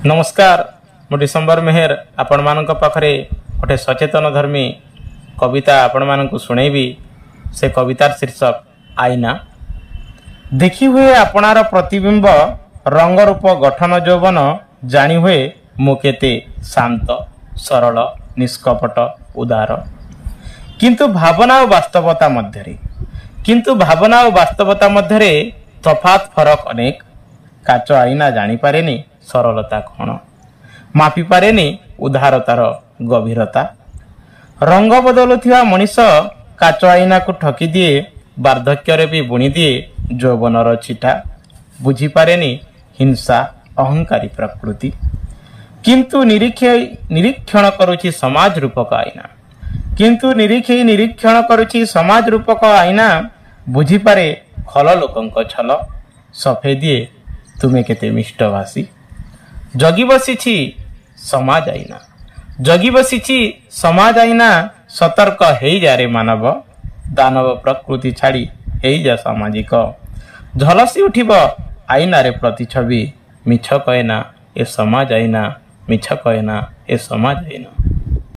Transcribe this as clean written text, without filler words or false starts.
नमस्कार मु डिसेम्बर मेहर आपण मानक पाखरे गोटे सचेतन धर्मी कविता आपण मानक सुनेबी। से कवितार शीर्षक आईना। देखी हुए आपणार प्रतिबिंब रंग रूप गठन यौवन जानी हुए मु केते शांत सरल निष्कपट उदार किंतु भावना और वास्तवता मध्य तफात फरक अनेक। काच आईना जानी पारेनी सरलता कौन, मापी पारेनी उदारतार गभीरता। रंग बदलुथिबा मनीष काच आईना को ठकी दिए, वार्धक्य भी बुणी दिए यौवनर चिठा। बुझी पारेनी हिंसा अहंकारी प्रकृति, किंतु निरीक्षण करुछि समाज रूपक आईना। निरीक्षण करुछि समाज रूपक आईना। बुझी पारे खल लोकंक छल, सफे दिए तुमे केते मिष्टभाषी। जगी बसीछि समाज आईना, जगी बसीछि समाज आईना। सतर्क हेई जा रे मानव, दानव प्रकृति छाड़ी हेई जा सामाजिक। झलसी उठिब आईना रे प्रतिछवि, मिछ कहेना ए समाज आईना, मिछ कहेना ए समाज आईना।